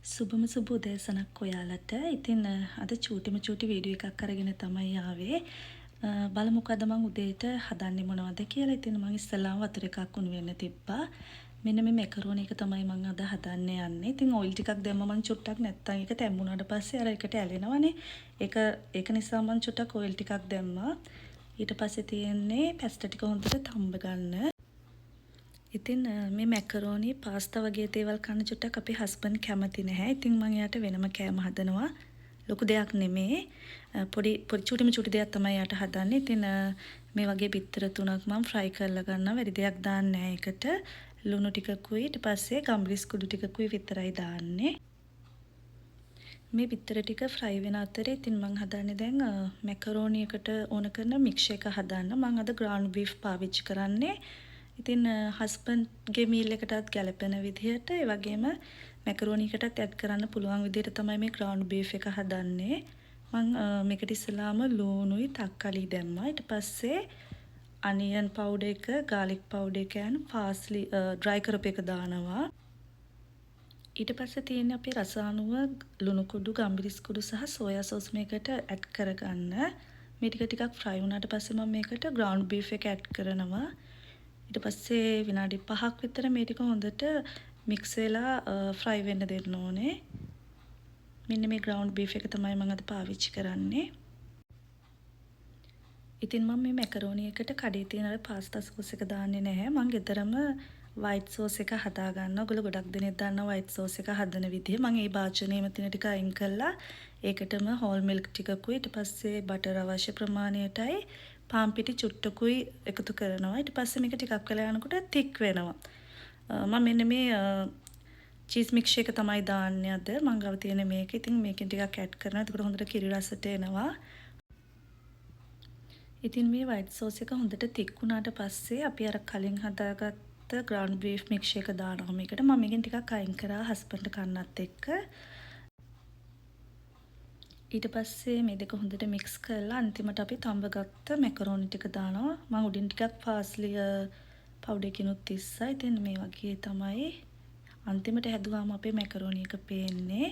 සුබම සුබ උදෑසනක් ඔයාලට. ඉතින් අද චූටි වීඩියෝ එකක් අරගෙන තමයි ආවේ. බලමු මොකද මම උදේට හදන්නේ මොනවද කියලා. ඉතින් මම ඉස්සෙල්ලාම වතුර එකක් උණු වෙන්න තිබ්බා. මෙන්න මේ මැකරෝනි එක තමයි මම අද හදන්න යන්නේ. ඉතින් ඔයිල් ටිකක් දැම්ම මම චුට්ටක් නැත්තම් ඒක තැම්බුණාට පස්සේ අර එකට ඇලෙනවනේ. ඒක නිසා මම චුට්ටක් ඔයිල් ටිකක් දැම්මා. ඊට පස්සේ තියෙන්නේ පැස්ටා ටික හොඳට තම්බ ගන්න. ඉතින් මේ මැකරෝනි පාස්තා වගේ දේවල් කන්න චුට්ටක් අපේ හස්බන්ඩ් කැමති නැහැ. ඉතින් මම එයාට වෙනම කෑම හදනවා. ලොකු දෙයක් නෙමේ. පොඩි චුටි දෙයක් තමයි එයාට හදන්නේ. ඉතින් මේ වගේ බිත්තර තුනක් මම ෆ්‍රයි කරලා ගන්නවා. වැඩි දෙයක් දාන්නේ නැහැ ඒකට. ලුණු ටිකකුයි ඊට පස්සේ ගම්රිස් කුඩු ටිකකුයි විතරයි දාන්නේ. මේ බිත්තර ටික ෆ්‍රයි වෙන අතරේ ඉතින් මම හදන්නේ දැන් මැකරෝනි එකට ඕන කරන මික්ස් එක හදන්න. මම අද ග්‍රවුන්ඩ් බීෆ් පාවිච්චි කරන්නේ. ඉතින් හස්බන්ඩ්ගේ මීල් එකටත් ගැලපෙන විදිහට ඒ වගේම මැකරෝනි එකටත් ඇඩ් කරන්න පුළුවන් විදිහට තමයි මේ ග්‍රවුන්ඩ් බීෆ් එක හදන්නේ. මම මේකට ඉස්සෙල්ලාම ලූණුයි තක්කලි දැම්මා. ඊට පස්සේ අනියන් පවුඩර් එක, ගාලික් පවුඩර් එක and පාස්ලි ඩ්‍රයි කරපු එක දානවා. ඊට පස්සේ තියෙන්නේ අපේ රස අණුව ලුණු කුඩු, ගම්බිරිස් කුඩු සහ සෝයා සෝස් මේකට ඇඩ් කරගන්න. මේ ටිකක් ෆ්‍රයි වුණාට පස්සේ මම මේකට ග්‍රවුන්ඩ් බීෆ් එක ඇඩ් කරනවා. ඊට පස්සේ විනාඩි 5ක් විතර මේ ටික හොඳට මික්ස් වෙලා ෆ්‍රයි වෙන්න දෙන්න ඕනේ. මෙන්න මේ ග්‍රවුන්ඩ් බීෆ් එක තමයි මම අද පාවිච්චි කරන්නේ. ඉතින් මම මේ මැකරෝනි එකට කඩේ තියෙන අර පාස්තා සෝස් එක දාන්නේ නැහැ. මම ගෙදරම වයිට් සෝස් එක හදා ගන්නවා. ඔයගොල්ලෝ ගොඩක් දෙනෙක් දන්නවා වයිට් සෝස් එක හදන විදිහ. මම ඒ භාජනයේම තියෙන ටික අයින් කළා. ඒකටම හෝල් මිල්ක් ටිකකුයි ඊට පස්සේ බටර් අවශ්‍ය ප්‍රමාණයටයි පාන් පිටි චුට්ටකුයි එකතු කරනවා. ඊට පස්සේ මේක ටිකක් වෙලා යනකොට තික් වෙනවා. මම මෙන්න මේ චීස් මික්ස් එක තමයි දාන්නේ අද. මම ගාව තියෙන මේක. ඉතින් මේකෙන් ටිකක් ඇඩ් කරනවා. එතකොට හොඳට කිරි රසට එනවා. ඉතින් මේ වයිට් සෝස් එක හොඳට තික් වුණාට පස්සේ අපි අර කලින් හදාගත්ත ග්‍රවුන්ඩ් බීෆ් මික්ස් එක දානවා මේකට. මම මේකෙන් ටිකක් අයින් කරා හස්බන්ඩ් කන්නත් එක්ක. ඊට පස්සේ මේ දෙක හොඳට මික්ස් කරලා අන්තිමට අපි තඹගත්ත මැකරෝනි ටික දානවා. මම උඩින් ටිකක් පාස්ලි පවුඩර් කිනුත් තිස්සා. ඉතින් මේ වගේ තමයි අන්තිමට හැදුවාම අපේ මැකරෝනි එක පේන්නේ.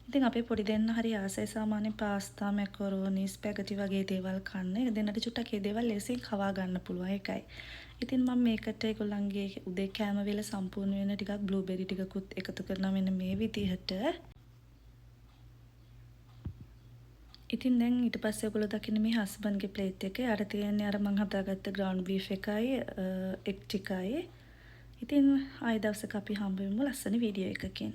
ඉතින් අපේ පොඩි දෙන්න හරි ආසයි සාමාන්‍යයෙන් පාස්තා, මැකරෝනි, ස්පැගටි වගේ දේවල් කන්න. ඒ දෙන්නට චුට්ටක් ඒ දේවල් ලේසියෙන් කවා ගන්න පුළුවන් එකයි. ඉතින් මම මේකට ඒගොල්ලන්ගේ උදේ කෑම වේල සම්පූර්ණ වෙන ටිකක් බ්ලූබෙරි ටිකකුත් එකතු කරනවා මෙන්න මේ විදිහට. ඉතින් දැන් ඊට පස්සේ ඔයගොල්ලෝ දකින්න මේ හස්බන්ඩ්ගේ ප්ලේට් එකේ අර තියෙන්නේ අර මම හදාගත්ත ග්‍රවුන්ඩ් බීෆ් එකයි එග් ටිකයි. ඉතින් ආයෙ දවසක අපි හම්බ වෙමු ලස්සන වීඩියෝ එකකින්.